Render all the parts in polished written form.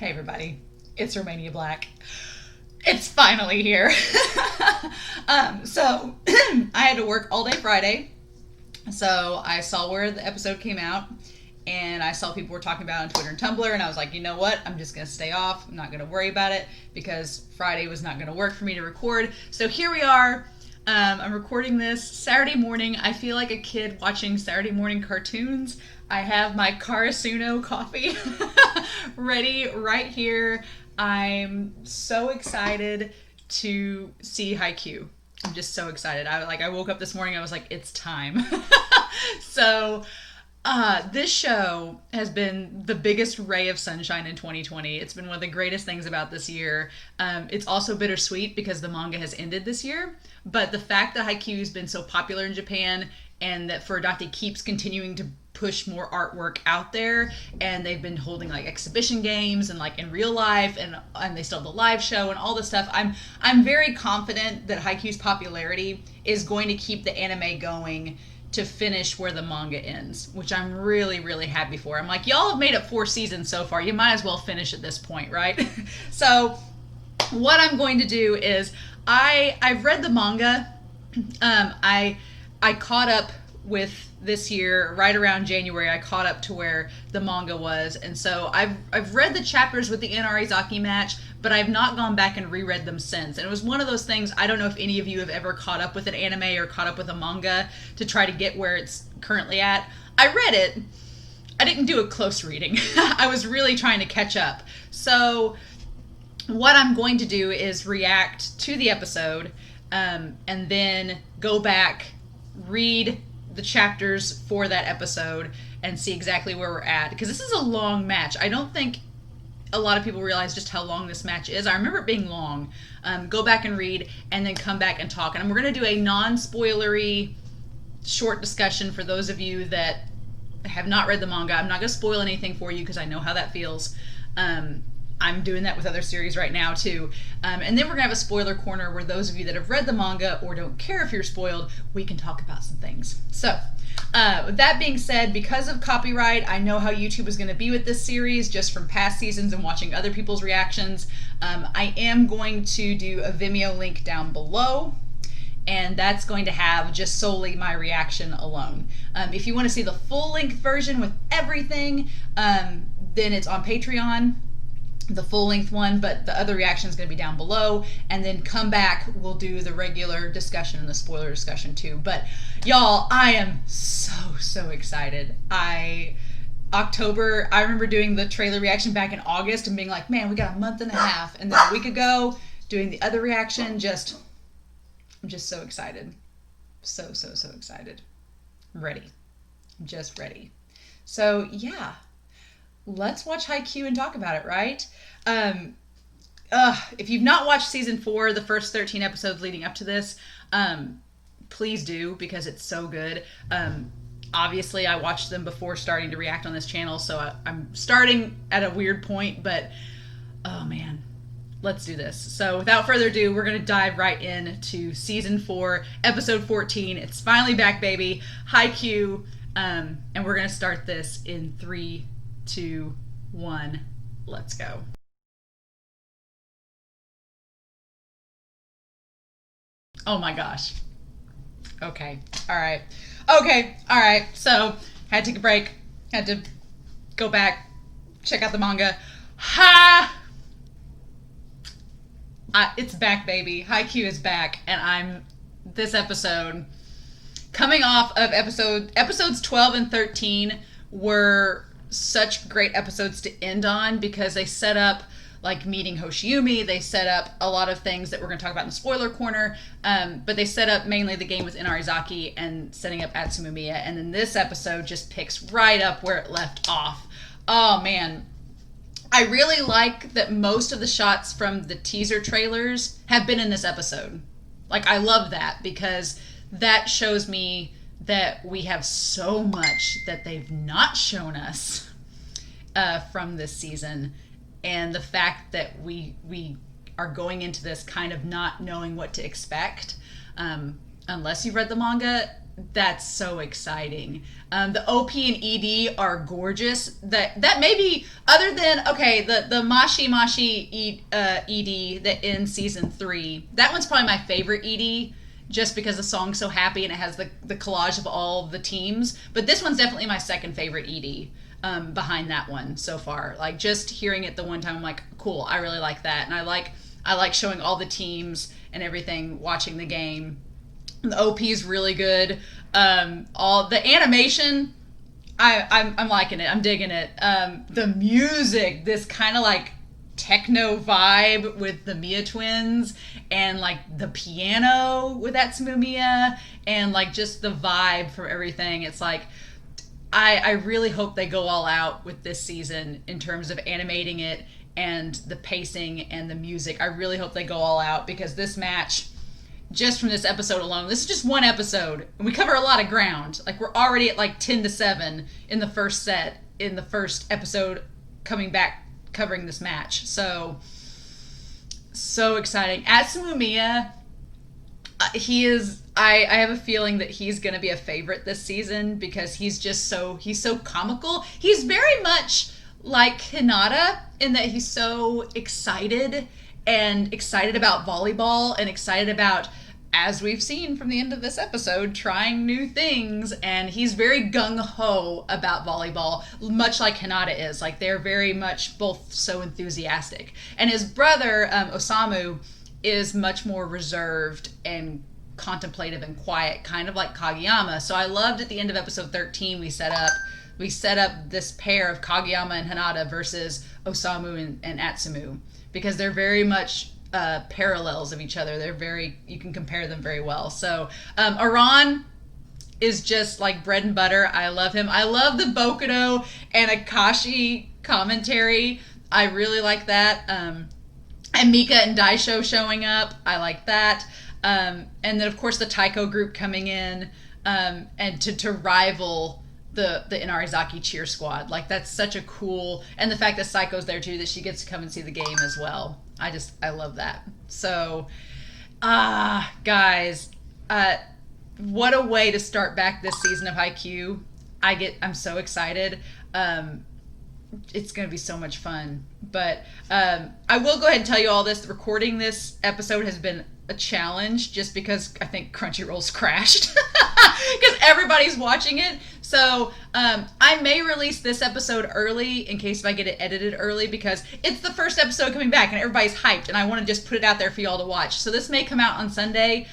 Hey everybody, it's Romania Black. It's finally here. So I had to work all day Friday. So I saw where the episode came out and I saw people were talking about it on Twitter and Tumblr, and I was like, you know what? I'm just going to stay off. I'm not going to worry about it because Friday was not going to work for me to record. So here we are. I'm recording this Saturday morning. I feel like a kid watching Saturday morning cartoons. I have my Karasuno coffee ready right here. I'm so excited to see Haikyuu. I'm just so excited. I woke up this morning, I was like, it's time. So this show has been the biggest ray of sunshine in 2020. It's been one of the greatest things about this year. It's also bittersweet because the manga has ended this year. But the fact that Haikyuu has been so popular in Japan and that Furodate keeps continuing to push more artwork out there, and they've been holding like exhibition games and like in real life, and they still have the live show and all this stuff. I'm very confident that Haikyuu's popularity is going to keep the anime going to finish where the manga ends, which I'm really, really happy for. I'm like, y'all have made it 4 seasons so far. You might as well finish at this point, right? So what I'm going to do is I've read the manga. I caught up with this year right around January. I caught up to where the manga was, and so I've read the chapters with the Inarizaki match, but I've not gone back and reread them since. And it was one of those things, I don't know if any of you have ever caught up with an anime or caught up with a manga to try to get where it's currently at. I read it. I didn't do a close reading. I was really trying to catch up. So what I'm going to do is react to the episode, and then go back, read the chapters for that episode, and see exactly where we're at. Because this is a long match. I don't think a lot of people realize just how long this match is. I remember it being long. Go back and read, and then come back and talk. And we're going to do a non-spoilery short discussion for those of you that have not read the manga. I'm not going to spoil anything for you because I know how that feels. I'm doing that with other series right now too. And then we're gonna have a spoiler corner where those of you that have read the manga or don't care if you're spoiled, we can talk about some things. So with that being said, because of copyright, I know how YouTube is gonna be with this series just from past seasons and watching other people's reactions. I am going to do a Vimeo link down below, and that's going to have just solely my reaction alone. If you want to see the full-length version with everything, then it's on Patreon, the full-length one, but the other reaction is going to be down below, and then come back, we'll do the regular discussion and the spoiler discussion too. But y'all, I am so excited. October, I remember doing the trailer reaction back in August and being like, man, we got a month and a half, and then a week ago doing the other reaction. I'm just so excited. So excited. I'm ready. I'm just ready. So yeah, let's watch Haikyuu and talk about it, right? If you've not watched season 4, the first 13 episodes leading up to this, please do, because it's so good. Obviously, I watched them before starting to react on this channel, so I'm starting at a weird point, but oh man, let's do this. So without further ado, we're going to dive right into season 4, episode 14. It's finally back, baby. Haikyuu, and we're going to start this in 3, 2, 1, let's go. Oh my gosh. Okay. All right. So had to take a break. Had to go back, check out the manga. It's back, baby. Haikyuu is back, and this episode, coming off of episodes 12 and 13 were such great episodes to end on, because they set up like meeting Hoshiumi, they set up a lot of things that we're going to talk about in the spoiler corner, but they set up mainly the game with Inarizaki and setting up Atsunomiya, and then this episode just picks right up where it left off. Oh man, I really like that most of the shots from the teaser trailers have been in this episode. Like, I love that, because that shows me that we have so much that they've not shown us from this season, and the fact that we are going into this kind of not knowing what to expect, unless you've read the manga, That's so exciting. The OP and ED are gorgeous. That may be, other than, okay, the Mashi ED that in season 3, that one's probably my favorite ED, just because the song's so happy and it has the collage of all the teams. But this one's definitely my second favorite ED, behind that one so far. Like, just hearing it the one time, I'm like, cool, I really like that. And I like showing all the teams and everything, watching the game. The OP is really good. All the animation, I'm liking it. I'm digging it. The music, this kind of like techno vibe with the Mia twins, and like the piano with Atsumu Mia, and like just the vibe from everything. It's like, I really hope they go all out with this season in terms of animating it and the pacing and the music. I really hope they go all out, because this match, just from this episode alone, this is just one episode, and we cover a lot of ground. Like, we're already at like 10-7 in the first set, in the first episode, coming back, covering this match. So exciting. Atsumu Miya, he is, I have a feeling that he's going to be a favorite this season, because he's so comical. He's very much like Hinata in that he's so excited about volleyball, and excited about, as we've seen from the end of this episode, trying new things. And he's very gung-ho about volleyball, much like Hinata is. Like, they're very much both so enthusiastic. And his brother, Osamu, is much more reserved and contemplative and quiet, kind of like Kageyama. So I loved at the end of episode 13, we set up this pair of Kageyama and Hinata versus Osamu and Atsumu, because they're very much parallels of each other. You can compare them very well. So Aran is just like bread and butter. I love him. I love the Bokudo and Akashi commentary. I really like that. And Mika and Daisho showing up. I like that. And then, of course, the Taiko group coming in, and to rival the Inarizaki cheer squad. Like, that's such a cool, and the fact that Saiko's there too, that she gets to come and see the game as well. I love that. So, guys, what a way to start back this season of Haikyuu. I'm so excited. It's going to be so much fun. But I will go ahead and tell you all this. Recording this episode has been a challenge, just because I think Crunchyroll's crashed, because everybody's watching it. So I may release this episode early, in case if I get it edited early, because it's the first episode coming back and everybody's hyped, and I want to just put it out there for y'all to watch. So this may come out on Sunday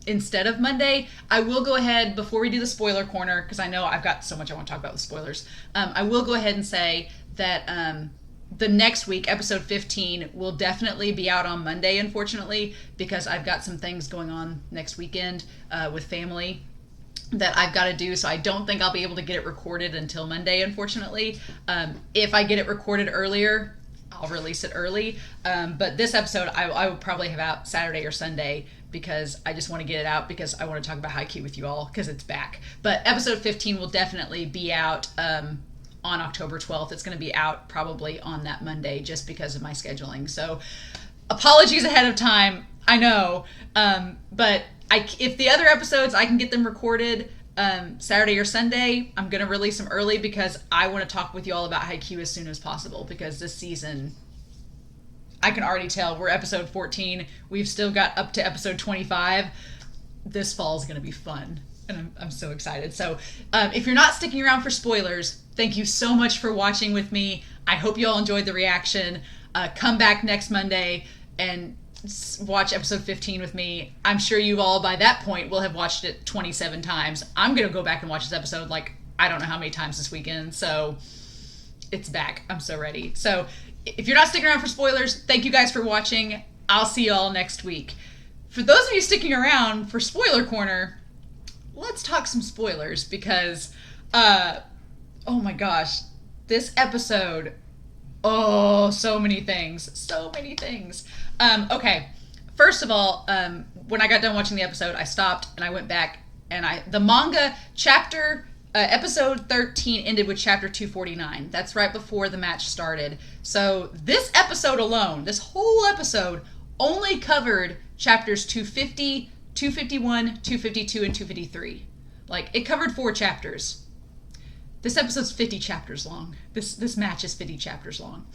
instead of Monday. I will go ahead, before we do the spoiler corner, because I know I've got so much I want to talk about with spoilers, I will go ahead and say that the next week, episode 15, will definitely be out on Monday, unfortunately, because I've got some things going on next weekend with family that I've got to do. So I don't think I'll be able to get it recorded until Monday, unfortunately. If I get it recorded earlier, I'll release it early. But this episode, I would probably have out Saturday or Sunday, because I just want to get it out, because I want to talk about Haikyuu with you all, because it's back. But episode 15 will definitely be out on October 12th. It's going to be out probably on that Monday, just because of my scheduling. So apologies ahead of time. I know. But if the other episodes, I can get them recorded Saturday or Sunday, I'm going to release them early, because I want to talk with you all about Haikyuu as soon as possible, because this season, I can already tell we're episode 14. We've still got up to episode 25. This fall is going to be fun, and I'm so excited. So if you're not sticking around for spoilers, thank you so much for watching with me. I hope you all enjoyed the reaction. Come back next Monday and watch episode 15 with me. I'm sure you all by that point will have watched it 27 times. I'm going to go back and watch this episode like I don't know how many times this weekend. So it's back. I'm so ready. So if you're not sticking around for spoilers, thank you guys for watching. I'll see you all next week. For those of you sticking around for Spoiler Corner, let's talk some spoilers, because oh my gosh, this episode, so many things. Okay, first of all, when I got done watching the episode, I stopped and I went back, and the manga episode 13 ended with chapter 249. That's right before the match started. So this episode alone, this whole episode, only covered chapters 250, 251, 252, and 253. Like, it covered 4 chapters. This episode's 50 chapters long. This match is 50 chapters long.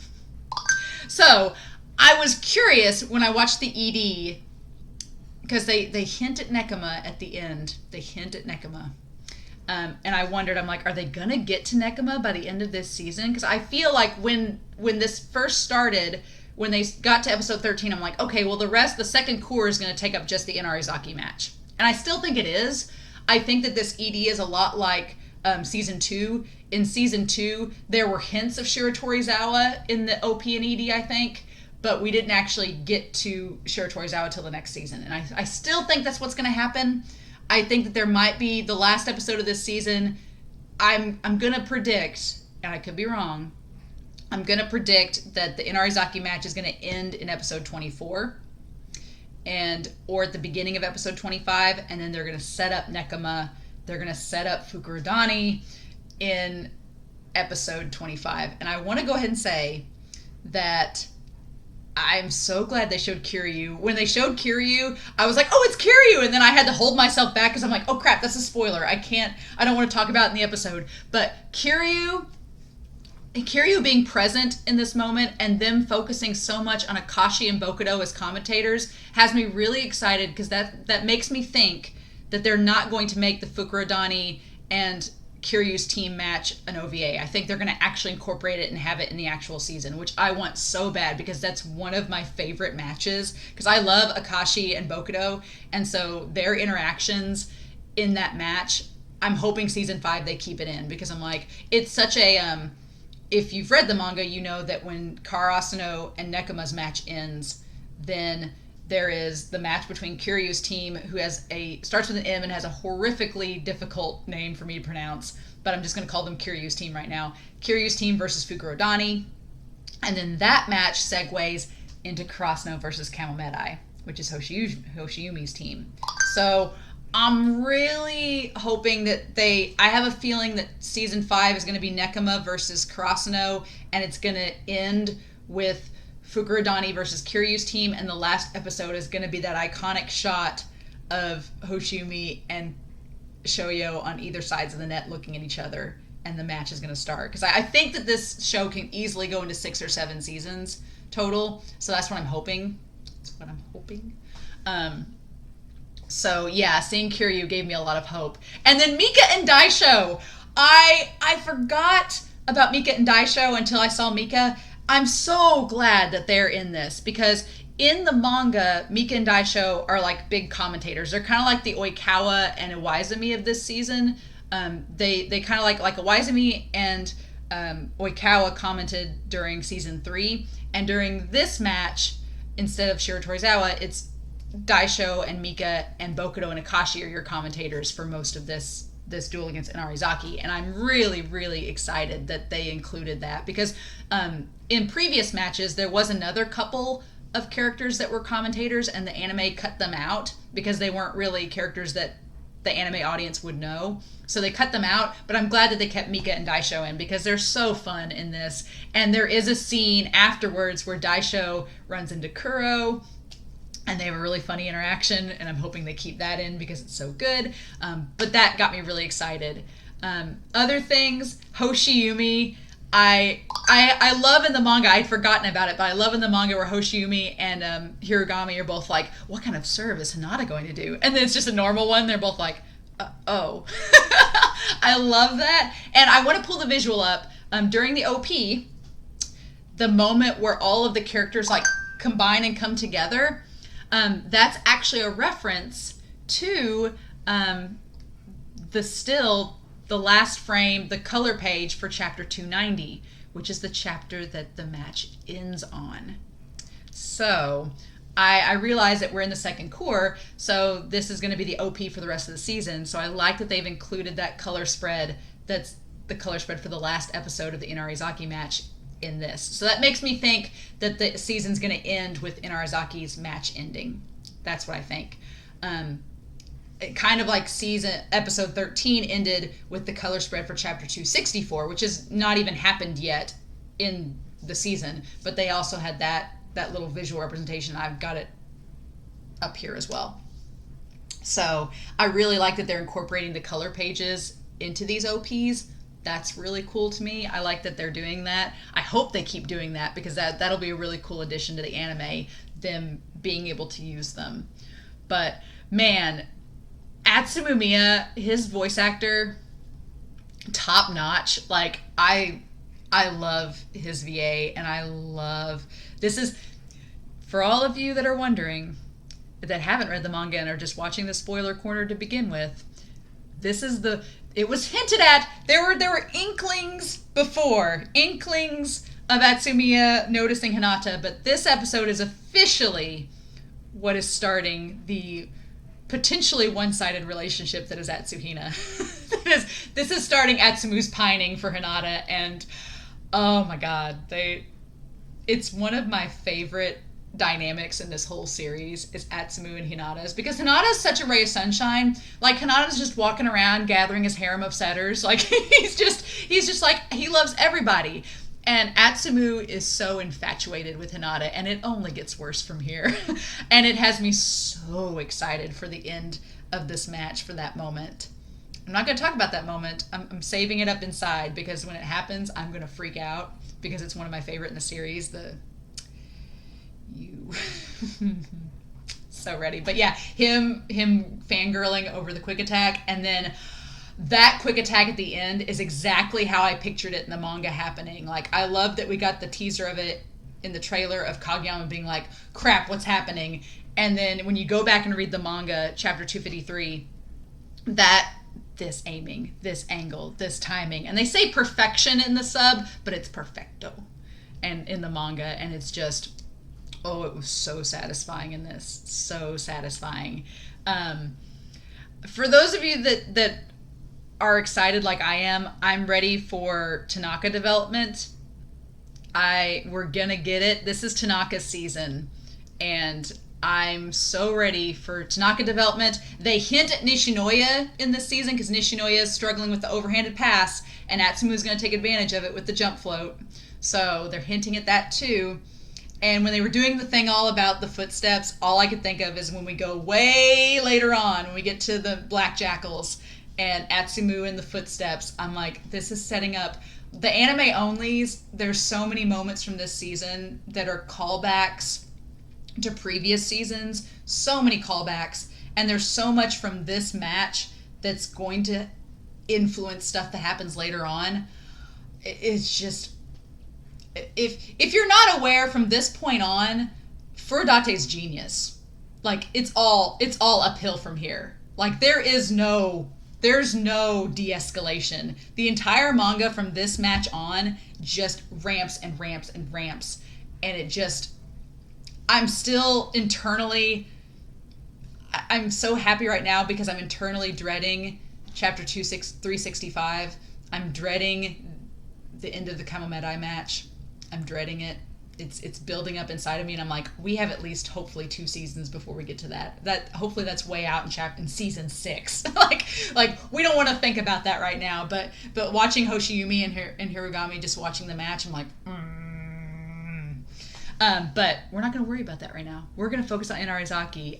So, I was curious when I watched the ED, because they hint at Nekoma at the end. They hint at Nekoma. And I wondered, I'm like, are they going to get to Nekoma by the end of this season? Because I feel like when this first started, when they got to episode 13, I'm like, okay, well, the second core is going to take up just the Inarizaki match. And I still think it is. I think that this ED is a lot like season 2. In season 2, there were hints of Shiratorizawa in the OP and ED, I think. But we didn't actually get to Shiratorizawa till the next season. And I still think that's what's going to happen. I think that there might be the last episode of this season. I'm going to predict, and I could be wrong, I'm going to predict that the Inarizaki match is going to end in episode 24 or at the beginning of episode 25, and then they're going to set up Nekoma. They're going to set up Fukurodani in episode 25. And I want to go ahead and say that I'm so glad they showed Kiryu. When they showed Kiryu, I was like, oh, it's Kiryu! And then I had to hold myself back because I'm like, oh crap, that's a spoiler. I don't want to talk about it in the episode. But Kiryu being present in this moment and them focusing so much on Akashi and Bokudo as commentators has me really excited, because that makes me think that they're not going to make the Fukurodani and Kiryu's team match an OVA. I think they're going to actually incorporate it and have it in the actual season, which I want so bad, because that's one of my favorite matches, because I love Akashi and Bokudo, and so their interactions in that match, I'm hoping season 5 they keep it in, because I'm like, it's such a if you've read the manga, you know that when Kara Asano and Nekoma's match ends, then there is the match between Kiryu's team, who starts with an M and has a horrifically difficult name for me to pronounce, but I'm just going to call them Kiryu's team right now. Kiryu's team versus Fukurodani. And then that match segues into Karasuno versus Camel Medai, which is Hoshiyumi's team. So I'm really hoping that I have a feeling that season 5 is going to be Nekoma versus Karasuno, and it's going to end with Fukurodani versus Kiryu's team, and the last episode is going to be that iconic shot of Hoshiyumi and Shoyo on either sides of the net looking at each other, and the match is going to start. Because I think that this show can easily go into 6 or 7 seasons total, so that's what I'm hoping. So yeah, seeing Kiryu gave me a lot of hope. And then Mika and Daisho. I forgot about Mika and Daisho until I saw Mika. I'm so glad that they're in this, because in the manga, Mika and Daisho are like big commentators. They're kind of like the Oikawa and Iwaizumi of this season. They kind of like Iwaizumi and Oikawa commented during season 3, and during this match, instead of Shiratorizawa, it's Daisho and Mika and Bokudo and Akashi are your commentators for most of this duel against Inarizaki, and I'm really, really excited that they included that, because in previous matches there was another couple of characters that were commentators, and the anime cut them out because they weren't really characters that the anime audience would know, so they cut them out. But I'm glad that they kept Mika and Daisho in, because they're so fun in this. And there is a scene afterwards where Daisho runs into Kuro, and they have a really funny interaction, and I'm hoping they keep that in because it's so good. But that got me really excited. Other things, Hoshiyumi, I love in the manga, I'd forgotten about it, but I love in the manga where Hoshiyumi and Hiragami are both like, what kind of serve is Hinata going to do? And then it's just a normal one. They're both like, oh. I love that. And I want to pull the visual up. During the OP, the moment where all of the characters like combine and come together, that's actually a reference to the last frame, the color page for chapter 290, which is the chapter that the match ends on. So I realize that we're in the second core, so this is going to be the OP for the rest of the season. So I like that they've included that color spread, that's the color spread for the last episode of the Inarizaki match in this. So that makes me think that the season's going to end with Inarizaki's match ending. That's what I think. Kind of like episode 13 ended with the color spread for chapter 264, which has not even happened yet in the season, but they also had that little visual representation. I've got it up here as well. So I really like that they're incorporating the color pages into these OPs. That's really cool to me. I like that they're doing that. I hope they keep doing that because that'll be a really cool addition to the anime, them being able to use them. But man, Atsumu Miya, his voice actor, top notch. Like I love his VA, and I love this is for all of you that are wondering, that haven't read the manga and are just watching the spoiler corner to begin with. This is it was hinted at. There were inklings before, inklings of Atsumiya noticing Hinata, but this episode is officially what is starting the potentially one-sided relationship that is Atsuhina. This is starting Atsumu's pining for Hinata, and oh my god, it's one of my favorite dynamics in this whole series is Atsumu and Hinata's, because Hinata's such a ray of sunshine. Like, Hinata's just walking around gathering his harem of setters. Like, he's just like, he loves everybody. And Atsumu is so infatuated with Hinata, and it only gets worse from here. And it has me so excited for the end of this match, for that moment. I'm not going to talk about that moment. I'm saving it up inside, because when it happens, I'm going to freak out, because it's one of my favorite in the series. So ready. But yeah, him fangirling over the quick attack, and then that quick attack at the end is exactly how I pictured it in the manga happening. Like, I love that we got the teaser of it in the trailer of Kageyama being like, crap, what's happening? And then when you go back and read the manga, chapter 253, this aiming, this angle, this timing, and they say perfection in the sub, but it's perfecto and in the manga, and it's just, oh, it was so satisfying in this. So satisfying. For those of you that are excited like I am, I'm ready for Tanaka development. We're gonna get it. This is Tanaka's season, and I'm so ready for Tanaka development. They hint at Nishinoya in this season, because Nishinoya is struggling with the overhanded pass, and Atsumu is going to take advantage of it with the jump float. So they're hinting at that too. And when they were doing the thing all about the footsteps, all I could think of is when we go way later on, when we get to the Black Jackals and Atsumu in the footsteps, I'm like, this is setting up the anime onlys. There's so many moments from this season that are callbacks to previous seasons, so many callbacks, and there's so much from this match that's going to influence stuff that happens later on. It's just, if you're not aware from this point on, Furudate's genius. Like, it's all uphill from here. Like, there's no de-escalation. The entire manga from this match on just ramps and ramps and ramps, and it just, I'm still internally, I'm so happy right now because I'm internally dreading chapter 365. I'm dreading the end of the Kamomedai match. I'm dreading it. It's building up inside of me, and I'm like, we have at least hopefully 2 seasons before we get to that. Hopefully that's way out in season 6. like we don't want to think about that right now. But watching Hoshiyumi and Hirugami, just watching the match, I'm like, but we're not going to worry about that right now. We're going to focus on Inarizaki.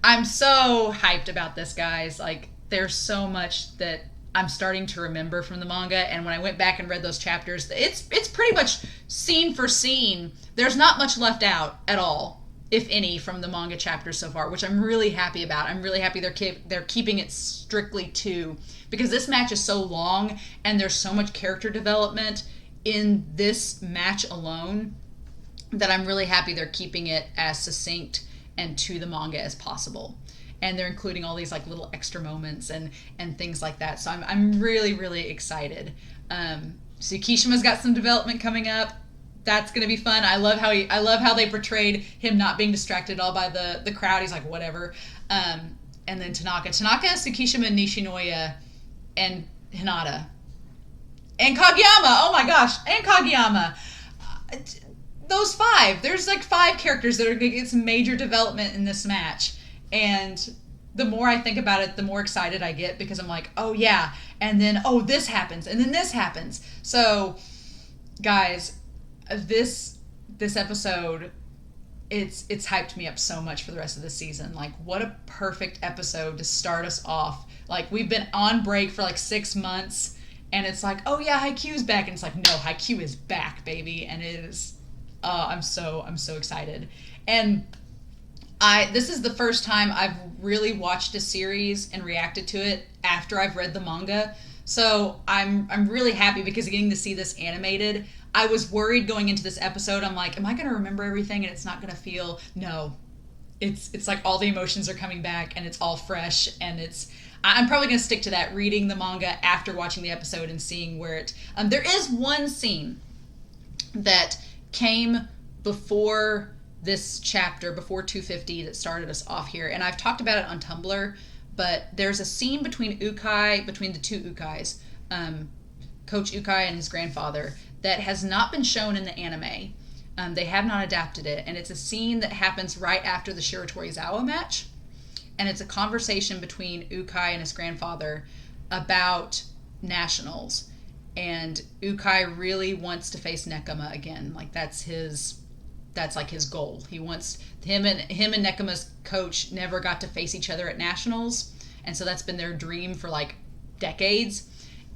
I'm so hyped about this, guys. Like, there's so much that I'm starting to remember from the manga, and when I went back and read those chapters, it's pretty much scene for scene. There's not much left out at all, if any, from the manga chapters so far, which I'm really happy about. I'm really happy they're keeping it strictly to, because this match is so long, and there's so much character development in this match alone, that I'm really happy they're keeping it as succinct and to the manga as possible. And they're including all these like little extra moments and things like that. So I'm really, really excited. Tsukishima's got some development coming up. That's gonna be fun. I love how they portrayed him not being distracted at all by the crowd. He's like, whatever. And then Tanaka, Tsukishima, Nishinoya, and Hinata. And Kageyama, oh my gosh, and Kageyama. Those 5, there's like 5 characters that are gonna get some major development in this match. And the more I think about it, the more excited I get, because I'm like, oh yeah, and then, oh, this happens, and then this happens. So, guys, this episode, it's hyped me up so much for the rest of the season. Like, what a perfect episode to start us off. Like, we've been on break for like 6 months, and it's like, oh yeah, Haikyuu's back, and it's like, no, Haikyuu is back, baby, and it is. I'm so excited, and this is the first time I've really watched a series and reacted to it after I've read the manga. So I'm really happy because getting to see this animated. I was worried going into this episode. I'm like, am I going to remember everything and it's not going to feel? No, it's like all the emotions are coming back and it's all fresh, and I'm probably going to stick to that, reading the manga after watching the episode and seeing where it. There is one scene that came before this chapter, before 250, that started us off here, and I've talked about it on Tumblr. But there's a scene between the two Ukais, Coach Ukai and his grandfather, that has not been shown in the anime. They have not adapted it, and it's a scene that happens right after the Shiratorizawa match, and it's a conversation between Ukai and his grandfather about nationals, and Ukai really wants to face Nekama again. Like, that's like his goal. He wants him and Nekama's coach never got to face each other at nationals, and so that's been their dream for like decades.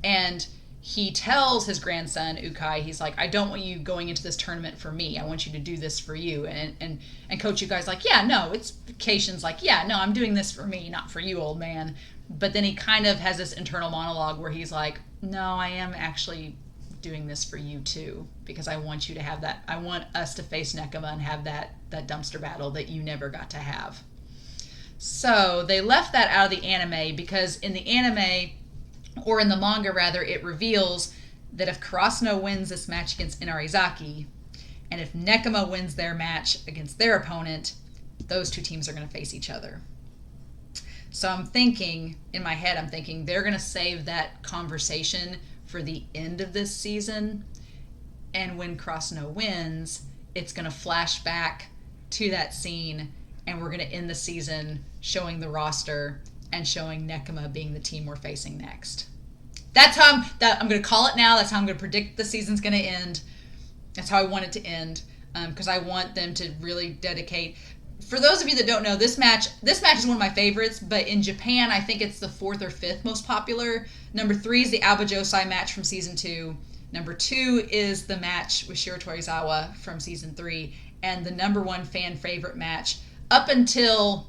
And he tells his grandson Ukai, he's like, I don't want you going into this tournament for me. I want you to do this for you. And Coach Ukai's like, yeah, no, it's vacations. Like, yeah, no, I'm doing this for me, not for you, old man. But then he kind of has this internal monologue where he's like, no, I am actually doing this for you too, because I want you to have that. I want us to face Nekama and have that dumpster battle that you never got to have. So they left that out of the anime because in the anime, or in the manga rather, it reveals that if Karasuno wins this match against Inarizaki, and if Nekama wins their match against their opponent, those two teams are going to face each other. So I'm thinking, in my head, they're going to save that conversation for the end of this season, and when Karasuno wins, it's going to flash back to that scene, and we're going to end the season showing the roster and showing Nekama being the team we're facing next. That's how I'm going to call it now. That's how I'm going to predict the season's going to end. That's how I want it to end, because I want them to really dedicate. For those of you that don't know, this match is one of my favorites, but in Japan, I think it's the 4th or 5th most popular. Number 3 is the Alba Josai match from Season 2. Number 2 is the match with Shiratorizawa from Season 3. And the number 1 fan favorite match up until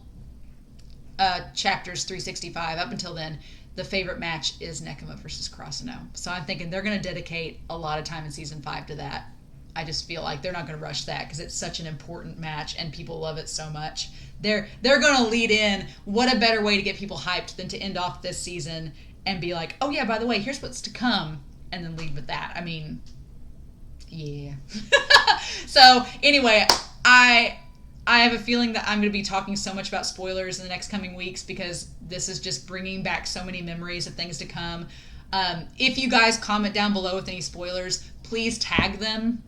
chapters 365, up until then, the favorite match is Nekama versus Karasuno. So I'm thinking they're going to dedicate a lot of time in Season 5 to that. I just feel like they're not going to rush that because it's such an important match and people love it so much. They're going to lead in. What a better way to get people hyped than to end off this season and be like, oh yeah, by the way, here's what's to come, and then lead with that. I mean, yeah. So anyway, I have a feeling that I'm going to be talking so much about spoilers in the next coming weeks because this is just bringing back so many memories of things to come. If you guys comment down below with any spoilers, please tag them.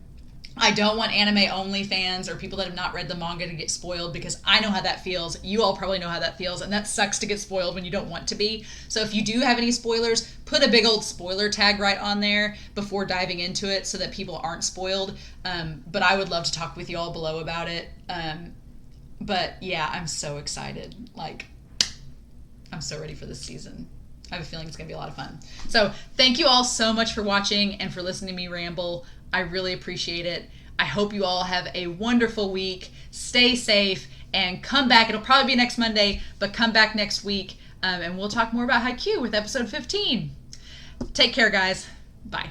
I don't want anime-only fans or people that have not read the manga to get spoiled because I know how that feels. You all probably know how that feels, and that sucks to get spoiled when you don't want to be. So if you do have any spoilers, put a big old spoiler tag right on there before diving into it so that people aren't spoiled. But I would love to talk with you all below about it. But yeah, I'm so excited. Like, I'm so ready for this season. I have a feeling it's going to be a lot of fun. So thank you all so much for watching and for listening to me ramble. I really appreciate it. I hope you all have a wonderful week. Stay safe and come back. It'll probably be next Monday, but come back next week and we'll talk more about Haikyuu with episode 15. Take care, guys. Bye.